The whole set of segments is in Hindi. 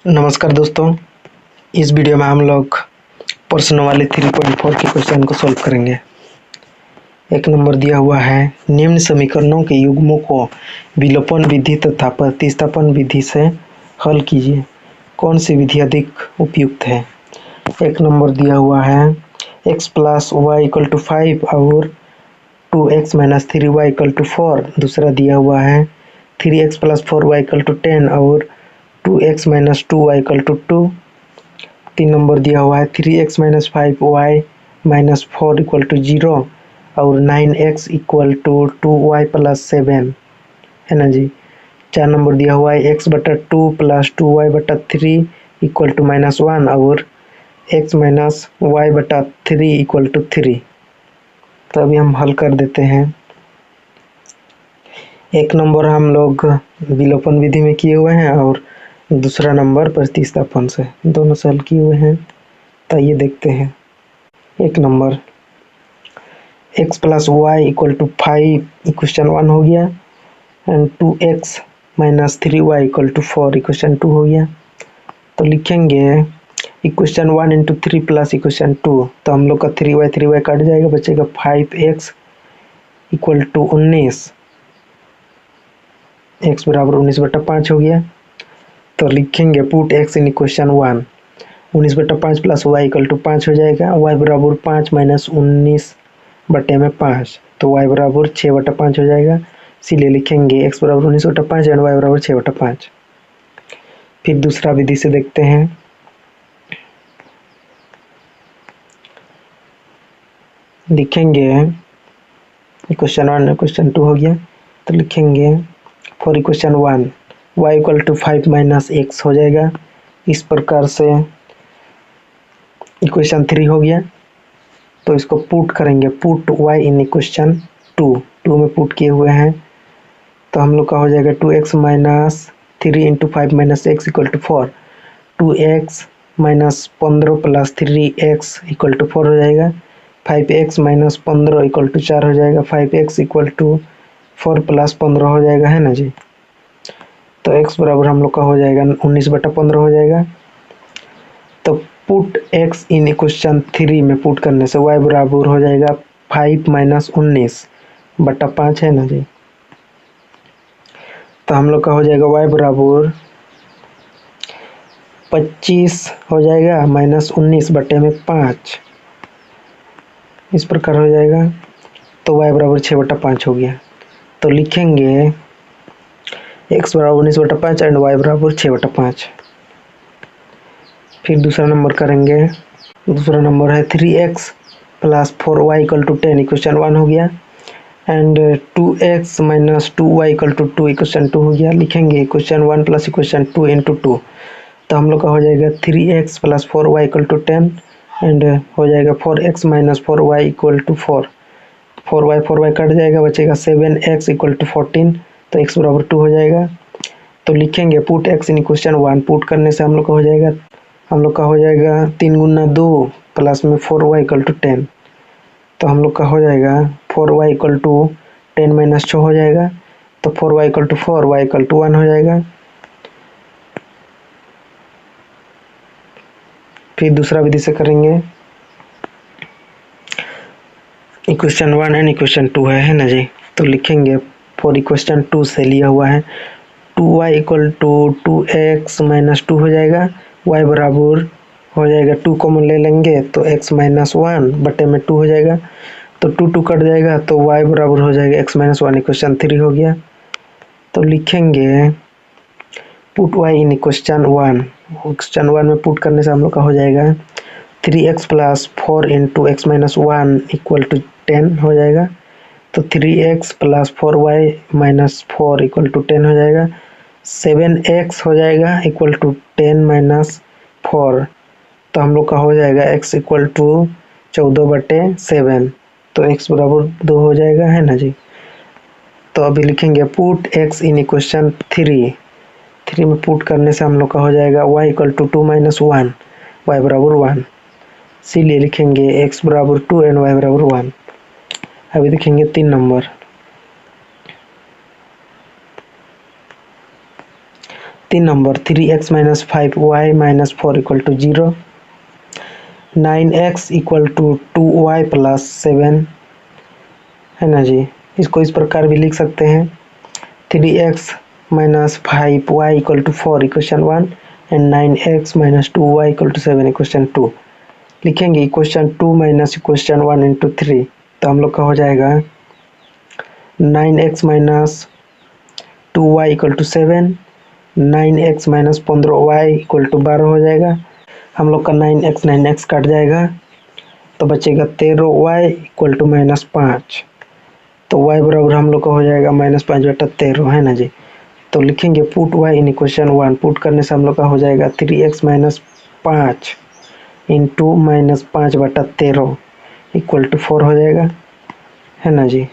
नमस्कार दोस्तों, इस वीडियो में हम लोग प्रश्न वाले 3.4 के क्वेश्चन को सॉल्व करेंगे। एक नंबर दिया हुआ है, निम्न समीकरणों के युग्मों को विलोपन विधि तथा प्रतिस्थापन विधि से हल कीजिए। कौन सी विधि अधिक उपयुक्त है? एक नंबर दिया हुआ है x plus y equal to 5 और 2x minus 3y equal to 4। दूसरा दिया हुआ है 3x plus 4y equal to 10 और 2x minus 2y equal to 2। 3 number दिया हुआ है 3x minus 5y minus 4 equal to 0 और 9x equal to 2y plus 7 है ना जी। 4 नंबर दिया हुआ है x बटा 2 प्लस 2y बटा 3 इक्वल टू माइनस 1 और x माइनस y बटा 3 इक्वल टू 3। तो अभी हम हल कर देते हैं। एक नंबर हम लोग विलोपन विधि में किए हुए हैं और दूसरा नंबर प्रतिस्थापन से, दोनों से हल किए हुए हैं। तो ये देखते हैं। एक number x plus y equal to 5 equation 1 हो गया and 2x minus 3y equal to 4 equation 2 हो गया। तो लिखेंगे इक्वेशन 1 इंटू 3 प्लस इक्वेशन 2। तो हम लोग का 3y कट जाएगा, बचेगा 5x इक्वल टू 19। x बराबर 19 बटा 5 हो गया। तो लिखेंगे पुट x इन इक्वेशन 1। 19 बटा 5 प्लस y इक्वल टू 5 हो जाएगा। y बराबर 5 माइनस 19 बटे में 5, तो y बराबर 6 बटा 5 हो जाएगा। इसीलिए लिखेंगे x बराबर 19 बटा 5 एंड y बराबर 6 बटा 5। फिर दूसरा विधि से देखते हैं। लिखेंगे इक्वेशन 1 इक्वेशन 2 हो गया। तो लिखेंगे for equation 1 y equal to 5 minus x हो जाएगा। इस प्रकार से इक्वेशन 3 हो गया। तो इसको पुट करेंगे, पुट y इन इक्वेशन 2 में पुट किए हुए हैं। तो हम लोग का हो जाएगा 2x minus 3 into 5 minus x equal to 4। 2x minus 15 plus 3x equal to 4 हो जाएगा। 5x माइनस 15 इक्वल टू 4 हो जाएगा। 5x इक्वल टू 4 प्लस 15 हो जाएगा, है ना जी। तो x बराबर हम लोग का हो जाएगा 19 बटा 15 हो जाएगा। तो पुट x इन इक्वेशन 3 में पुट करने से y बराबर हो जाएगा 5 माइनस 19 बटा 5, है ना जी। तो हम लोग का हो जाएगा y बराबर 25 हो जाएगा माइनस 19 बटे में 5, इस प्रकार हो जाएगा। तो y बराबर 6 बटा 5 हो गया। तो लिखेंगे x बराबर 19 बटा 5 एंड y बराबर 6 बटा 5। फिर दूसरा नंबर करेंगे। दूसरा नंबर है 3x plus 4y equal to 10 equation 1 हो गया and 2x minus 2y equal to 2 equation 2 हो गया। लिखेंगे इक्वेशन 1 प्लस इक्वेशन 2 इंटू 2। तो हम लोग का हो जाएगा 3x plus 4y equal to 10 and हो जाएगा 4x minus 4y equal to 4। 4y cut जाएगा, बचेगा 7x इक्वल टू 14। तो x बराबर 2 हो जाएगा। तो लिखेंगे put x in equation 1। Put करने से हम लोग का हो जाएगा 3 गुना 2 प्लस में 4y इक्वल टू 10। तो हम लोग का हो जाएगा 4y इक्वल टू 10 माइनस 6 हो जाएगा। तो 4y equal to 4, y equal to 1 हो जाएगा। फिर दूसरा विधि से करेंगे। इक्वेशन 1 एंड इक्वेशन 2 है ना जी। तो लिखेंगे फॉर इक्वेशन 2 से लिया हुआ है 2y equal to 2x minus 2 हो जाएगा। y बराबर हो जाएगा 2 कॉमन ले लेंगे तो x माइनस 1 बटे में 2 हो जाएगा। तो 2 कट जाएगा तो y बराबर हो जाएगा x माइनस 1 इक्वेशन 3 हो गया। तो लिखेंगे put y in equation 1। Equation 1 में पुट करने से हम लोग का हो जाएगा 3x plus 4 into x minus 1 equal to 10 हो जाएगा। तो 3x plus 4y minus 4 equal to 10 हो जाएगा। 7x हो जाएगा इक्वल टू 10 माइनस 4। तो हम लोग का हो जाएगा x इक्वल टू 14 बटे 7। तो x बराबर 2 हो जाएगा, है ना जी। तो अभी लिखेंगे पुट x इन इक्वेशन 3 में पुट करने से हम लोग का हो जाएगा y equal to 2 minus 1, y बराबर 1। इसीलिए लिखेंगे x बराबर 2 एंड y बराबर 1। अभी देखेंगे 3 number. 3 number 3x minus 5y minus 4 equal to 0, 9x equal to 2y plus 7 है ना जी। इसको इस प्रकार भी लिख सकते हैं 3x minus 5y equal to 4 equation 1 and 9x minus 2y equal to 7 equation 2। लिखेंगे इक्वेशन 2 माइनस इक्वेशन 1 इंटू 3, तो हम लोग का हो जाएगा 9x minus 2y equal to 7, 9x minus 15y equal to 12 हो जाएगा। हम लोग का 9x कट जाएगा तो बचेगा 13y इक्वल टू माइनस 5, तो y बराबर हम लोग का हो जाएगा माइनस 5/13 है ना जी। तो लिखेंगे put y in equation 1, put करने से हम लोग का हो जाएगा 3x minus 5 into minus 5/13 equal to 4 हो जाएगा है ना जी।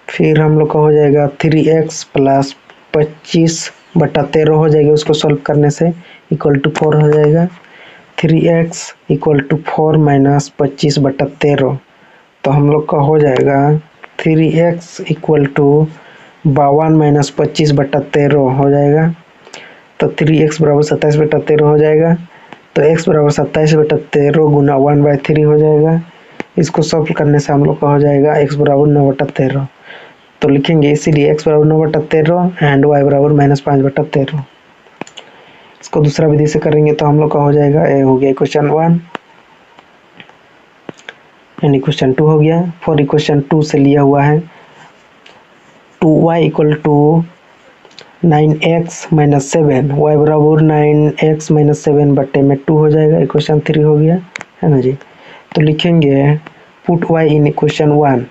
फिर हम लोग का हो जाएगा 3x प्लस 25/13 हो जाएगा, उसको सॉल्व करने से इक्वल टू 4 हो जाएगा। 3x इक्वल टू 4 माइनस 25/13, तो हम लोग का हो जाएगा 3x इक्वल टू 52 माइनस 25/13 हो जाएगा। तो 3x बराबर 27/13 हो जाएगा, तो x बराबर 27/13 गुना 1/3 हो जाएगा। इसको सॉल्व करने से हम लोग का हो जाएगा x बराबर 9/13, तो लिखेंगे इसीलिए x बराबर 9/13 एंड y बराबर माइनस 5/13। इसको दूसरा विधि से करेंगे तो हम लोग का हो जाएगा ए हो गया इक्वेशन 1 एंड इक्वेशन 2 हो गया। फॉर इक्वेशन 2 से लिया हुआ है 2y equal to 9x minus 7, y बराबर 9x माइनस 7 बट्टे में 2 हो जाएगा, इक्वेशन 3 हो गया है ना जी। तो लिखेंगे put y in equation 1,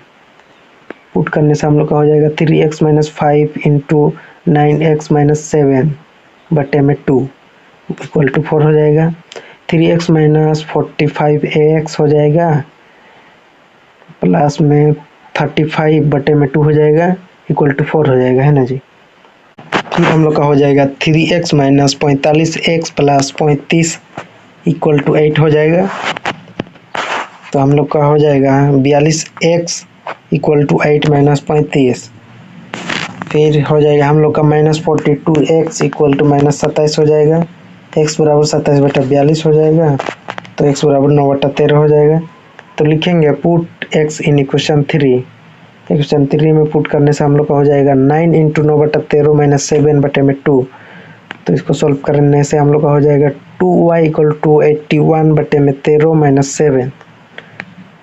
put करने से हम लोग का हो जाएगा 3x minus 5 into 9x minus 7 बट्टे में 2 इक्वल टू 4 हो जाएगा। 3x माइनस 45x हो जाएगा प्लस में 35 बटे में 2 हो जाएगा इक्वल टू 4 हो जाएगा है ना जी। फिर हम लोग का हो जाएगा 3x minus 45x plus 35 equal to 8 हो जाएगा, तो हम लोग का हो जाएगा 42x इक्वल टू 8 माइनस 35। फिर हो जाएगा हम लोग का minus 42x equal to minus 27 हो जाएगा, x बराबर 27/42 हो जाएगा, तो x बराबर 9/13 हो जाएगा। तो लिखेंगे put x in equation 3, equation 3 में पुट करने से हम लोग का हो जाएगा 9 इंटू 9/13 माइनस 7 बटे में 2, तो इसको सॉल्व करने से हम लोग का हो जाएगा 2y इक्वल टू 81 बटे में 13 माइनस 7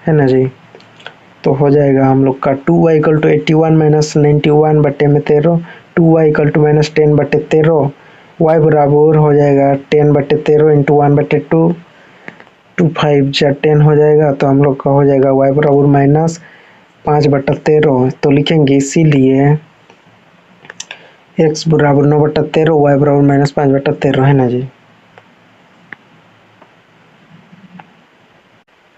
है ना जी। तो हो जाएगा हम लोग का 2y इक्वल टू 81 माइनस 91 बटे में 13, 2y equal to minus 10/13, y बराबर हो जाएगा 10/13 इंटू 1/2, 2 5 जा 10 हो जाएगा, तो हम लोग का हो जाएगा y बराबर माइनस 5/13। तो लिखेंगे इसीलिए x बराबर 9/13, y बराबर माइनस 5/13 है ना जी।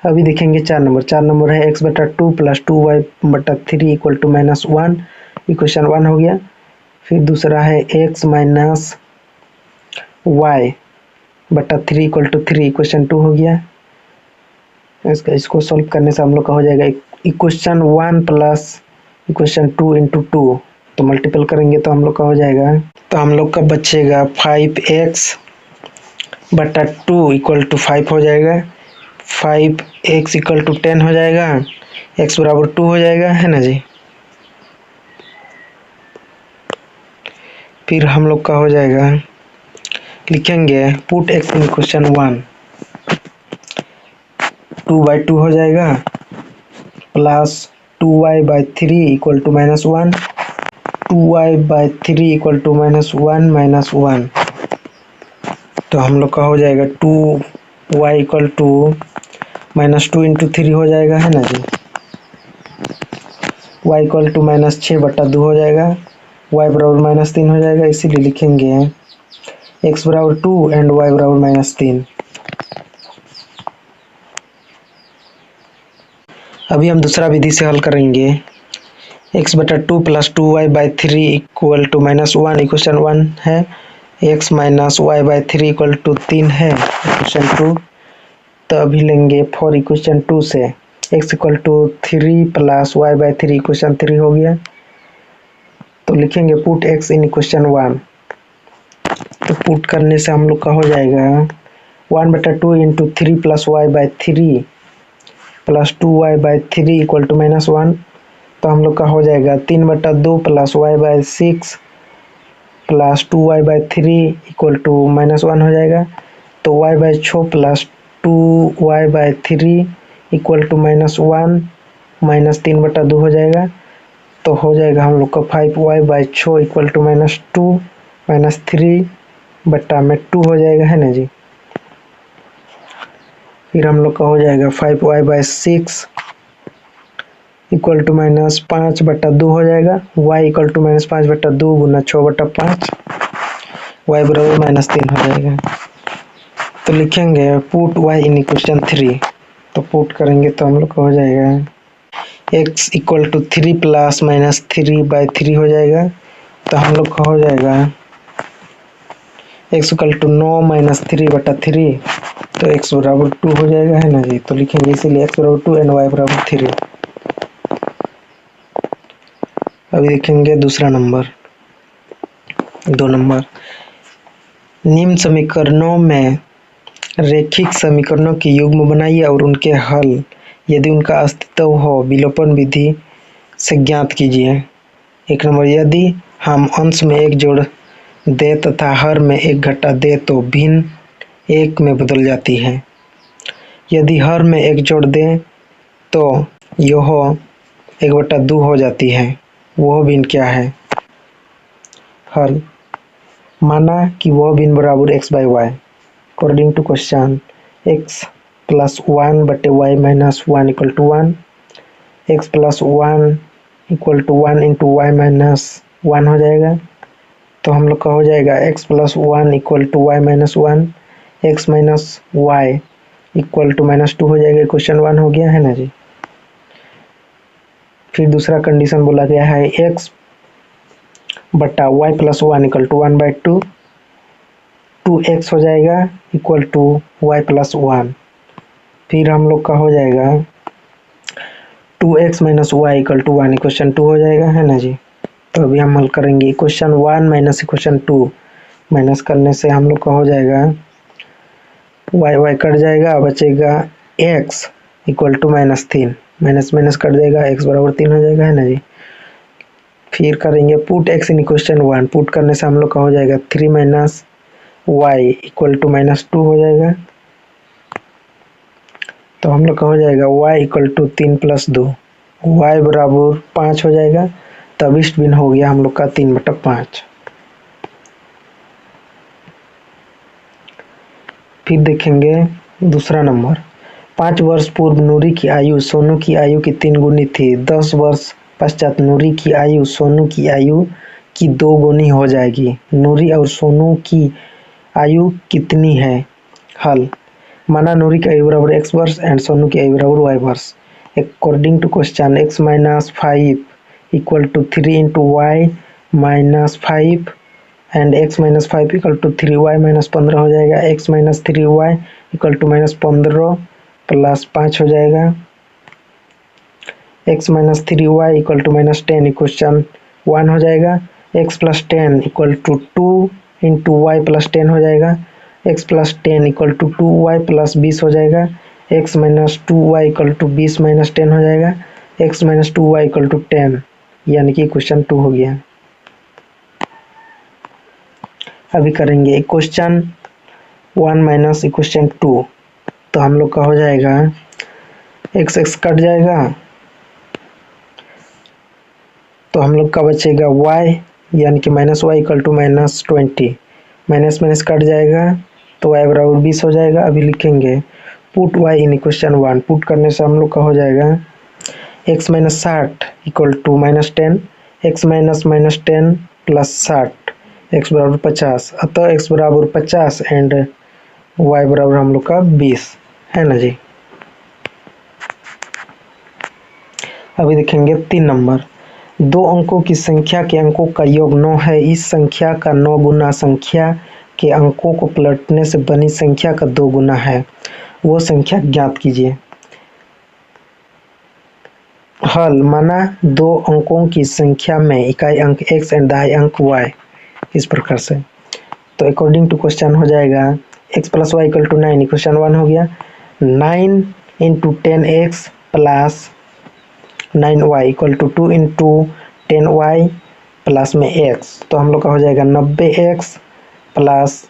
अभी देखेंगे 4 नंबर है x/2 plus 2y/3 equal to minus 1, equation 1 हो गया। फिर दूसरा है x minus y/3 equal to 3, equation 2 हो गया। इसको सॉल्व करने से हम लोग का हो जाएगा इक्वेशन 1 प्लस इक्वेशन 2 इंटू 2, तो मल्टीपल करेंगे तो हम लोग का हो जाएगा, तो हम लोग का बचेगा 5x/2 इक्वल टू 5 हो जाएगा, 5x इक्वल टू 10 हो जाएगा, x बराबर 2 हो जाएगा है ना जी। फिर हम लोग का हो जाएगा लिखेंगे पुट x इन इक्वेशन 1, 2/2 हो जाएगा plus 2y/3 equal to minus 1, 2y/3 equal to minus 1 minus 1, तो हम लोग का हो जाएगा 2y equal to minus 2 into 3 हो जाएगा है ना जी। y इक्वल टू माइनस 6/2 हो जाएगा, y बराबर माइनस 3 हो जाएगा, इसीलिए लिखेंगे x बराबर 2 एंड y बराबर माइनस 3। अभी हम दूसरा विधि से हल करेंगे x/2 plus 2y/3 equal to minus 1, equation 1 है, x minus y/3 equal to 3 है, इक्वेशन 2। तो अभी लेंगे फॉर इक्वेशन 2 से x equal to 3 plus y/3 equation 3 हो गया। तो लिखेंगे put x in equation 1, put करने से हम लोग का हो जाएगा 1/2 into 3 plus y by 3 plus 2y/3 equal to -1। तो हम लोग का हो जाएगा 3/2 plus y/6 plus 2y/3 equal to -1 हो जाएगा। तो y/6 plus 2y/3 equal to -1 minus 3/2 हो जाएगा। तो हो जाएगा हम लोग का 5y/6 इक्वल टू -2 माइनस 3/2 हो जाएगा, है ना जी। फिर हम लोग का हो जाएगा 5y/6 इक्वल टू -5/2 हो जाएगा। y इक्वल टू -5/2 गुना 6/5 y बराबर -3 हो जाएगा। तो लिखेंगे पुट y इन इक्वेशन 3। तो पुट करेंगे तो हम लोग का हो जाएगा x इक्वल टू 3 प्लस -3/3 हो जाएगा। तो हम लोग का हो जाएगा x इक्वल टू 9 माइनस 3/3। तो x बराबर 2 हो जाएगा, है ना जी। तो लिखेंगे इसीलिए x बराबर 2 एंड y बराबर 3। अभी देखेंगे दूसरा नंबर 2 नंबर। निम्न समीकरणों में रैखिक समीकरणों के युग्म बनाइए और उनके हल यदि उनका अस्तित्व हो विलोपन विधि से ज्ञात कीजिए। 1 नंबर, यदि हम अंश में 1 जोड़ दे तथा हर में 1 घटा दे तो भिन्न 1 में बदल जाती है। यदि हर में 1 जोड़ दें तो यह 1/2 हो जाती है। वह भिन्न क्या है? हल, माना कि वह भिन्न बराबर x/y। According to question x plus 1/y minus 1 equal to 1, x plus 1 equal to 1 into y minus 1 हो जाएगा। तो हम लोग का हो जाएगा x plus 1 equal to y minus 1, x minus y equal to -2 हो जाएगा। क्वेश्चन 1 हो गया, है ना जी। फिर दूसरा कंडीशन बोला गया है x बटा Y plus 1 equal to 1/2, 2x हो जाएगा इक्वल टू वाई प्लस 1। फिर हम लोग का हो जाएगा 2x minus y equal to 1, equation 2 हो जाएगा, है ना जी। तो अभी हम हल करेंगे इक्वेशन 1 माइनस इक्वेशन 2। माइनस करने से हम लोग का हो जाएगा y कट जाएगा, बचेगा x equal to -3, minus minus cut जाएगा, x बराबर 3 हो जाएगा, है ना जी। फिर करेंगे put x in equation 1। Put करने से हम लोग का हो जाएगा 3 माइनस वाई इक्वल टू -2 हो जाएगा। तो हम लोग का हो जाएगा y equal to 3 plus 2, y बराबर 5 हो जाएगा। तब इष्ट भिन्न हो गया हम लोग का 3/5। फिर देखेंगे दूसरा नंबर। 5 वर्ष पूर्व नूरी की आयु सोनू की आयु की 3 गुनी थी। 10 वर्ष पश्चात नूरी की आयु सोनू की आयु की 2 गुनी हो जाएगी। नूरी और सोनू की आयु कितनी है? हल, माना नूरी की आयु बराबर x वर्ष एंड सोनू की आयु बराबर y वर्ष। According to question x minus 5 equal to 3 into y minus 5 and x minus 5 equal to 3y minus 15 हो जाएगा। x minus 3y equal to -15 plus 5 हो जाएगा। x minus 3y equal to -10 equation 1 हो जाएगा। x plus 10 equal to 2 into y plus 10 हो जाएगा। x plus 10 equal to 2y plus 20 हो जाएगा। x minus 2y equal to 20 minus 10 हो जाएगा। x minus 2y equal to 10, यानी कि क्वेश्चन 2 हो गया। अभी करेंगे क्वेश्चन 1 माइनस इक्वेशन 2। तो हम लोग का हो जाएगा x कट जाएगा, तो हम लोग का बचेगा y, यानी कि -y equal to -20। Minus minus cut जाएगा तो y बराबर 20 हो जाएगा। अभी लिखेंगे put y in equation 1। Put करने से हम लोग का हो जाएगा x minus 60 equal to -10, x minus -10 plus 60, x बराबर 50। अतः x बराबर 50 एंड y बराबर हम लोग का 20, है ना जी। अभी देखेंगे 3 नंबर। 2 अंकों की संख्या के अंकों का योग 9 है। इस संख्या का 9 गुना संख्या के अंकों को पलटने से बनी संख्या का 2 गुना है। वो संख्या ज्ञात कीजिए। हल, माना 2 अंकों की संख्या में इकाई अंक x एंड दहाई अंक y। इस प्रकार से तो अकॉर्डिंग टू क्वेश्चन हो जाएगा x plus y equal to 9, equation 1 हो गया। 9 into 10x plus 9y equal to 2 into 10y plus में x, तो हम लोग का हो जाएगा 90x plus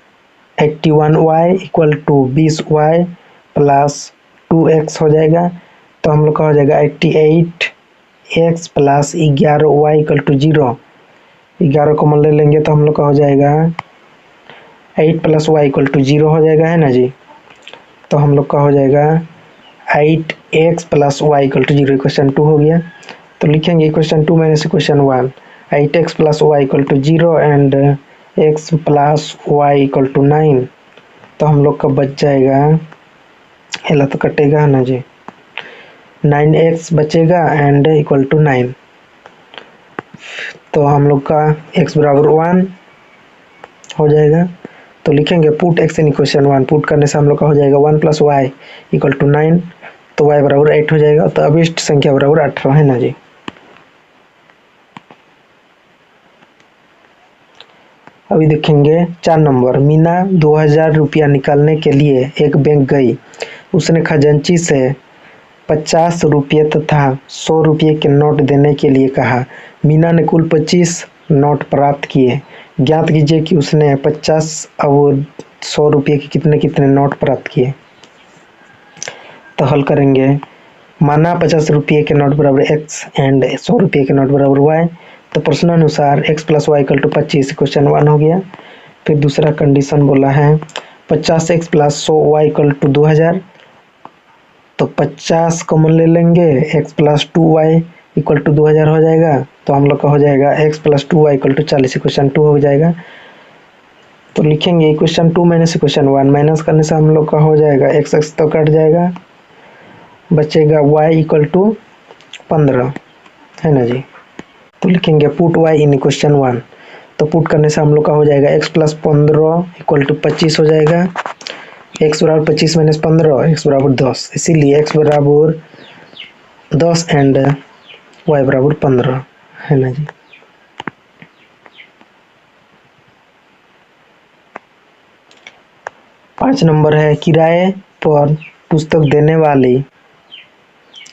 81y equal to 20y plus 2x हो जाएगा। तो हम लोग का हो जाएगा 88x plus 11y equal to 0। 11 को मान ले लेंगे तो हम लोग का हो जाएगा 8 प्लस वाई इक्वल टू 0 हो जाएगा, है ना जी। तो हम लोग का हो जाएगा 8x plus y equal to 0, equation 2 हो गया। तो लिखेंगे equation 2 minus equation 1, 8x plus y equal to 0 and x plus y equal to 9। तो हम लोग का बच जाएगा, हेला तो कटेगा, है ना जी, 9x बचेगा एंड इक्वल टू 9। तो हम लोग का x बराबर 1 हो जाएगा। तो लिखेंगे put x in equation 1, put करने से हम लोग का हो जाएगा 1 प्लस वाई इक्वल टू 9, तो y बराबर 8 हो जाएगा। तो अभिष्ट संख्या बराबर 18, है ना जी। अभी देखेंगे 4 नंबर। मीना 2000 रुपया निकालने के लिए एक बैंक गई। उसने खजांची से 50 रुपये तथा 100 रुपये के नोट देने के लिए कहा। मीना ने कुल 25 नोट प्राप्त किए। ज्ञात कीजिए कि उसने 50 और 100 रुपये के कितने कितने नोट प्राप्त किए। तो हल करेंगे। माना 50 रुपये के नोट बराबर x एंड 100 रुपये के नोट बराबर y। तो प्रश्नानुसार x plus y equal to 25, question 1 हो गया। फिर दूसरा कंडीशन बोला है 50x plus 100y equal to 2000। तो 50 कॉमन ले लेंगे, x plus 2y equal to 2000 हो जाएगा। तो हम लोग का हो जाएगा x plus 2y equal to 40, equation 2 हो जाएगा। तो लिखेंगे इक्वेशन 2 माइनस इक्वेशन 1, माइनस करने से हम लोग का हो जाएगा x तो कट जाएगा, बचेगा y इक्वल टू 15, है ना जी। तो लिखेंगे पुट y इन इक्वेशन 1। तो पुट करने से हम लोग का हो जाएगा x प्लस 15 इक्वल टू 25 हो जाएगा। x बराबर 25 माइनस 15, x बराबर 10, इसीलिए x बराबर 10 एंड y बराबर 15, है ना जी। पाँच नंबर है किराए पर पुस्तक देने वाली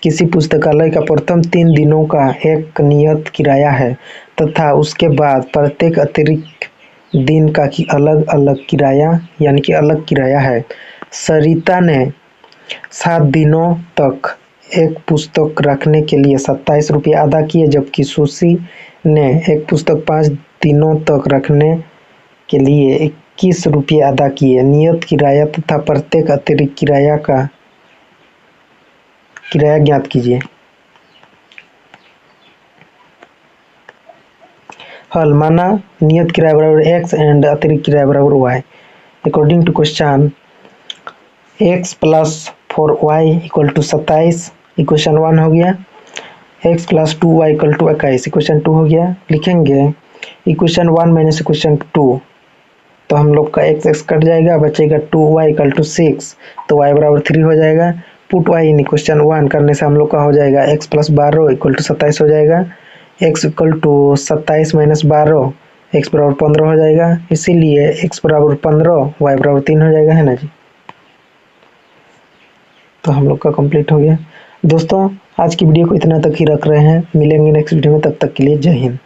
किसी पुस्तकालय का प्रथम 3 दिनों का एक नियत किराया है तथा उसके बाद प्रत्येक अतिरिक्त दिन का की अलग अलग किराया यानी कि अलग किराया है। सरिता ने 7 दिनों तक एक पुस्तक रखने के लिए 27 रुपये अदा किए, जबकि सुशी ने एक पुस्तक 5 दिनों तक रखने के लिए 21 रुपये अदा किए। नियत किराया तथा प्रत्येक अतिरिक्त किराया का किराया ज्ञात कीजिए। हल। माना नियत किराया बराबर x एंड अतिरिक्त किराया बराबर y। According to question x plus 4y equal to 27, equation 1 हो गया। x plus 2y equal to 21, equation 2 हो गया। लिखेंगे इक्वेशन 1 माइनस इक्वेशन 2। तो हम लोग का x कट जाएगा, बचेगा 2y इक्वल टू 6, तो y बराबर 3 हो जाएगा। पुट y इन इक्वेशन 1 करने से हम लोग का हो जाएगा x प्लस 12 इक्वल टू 27 हो जाएगा। x equal to 27 minus 12, x बराबर 15 हो जाएगा, इसीलिए x बराबर 15, y बराबर 3 हो जाएगा, है ना जी। तो हम लोग का कंप्लीट हो गया। दोस्तों आज की वीडियो को इतना तक ही रख रहे हैं, मिलेंगे नेक्स्ट वीडियो में, तब तक के लिए जय हिंद।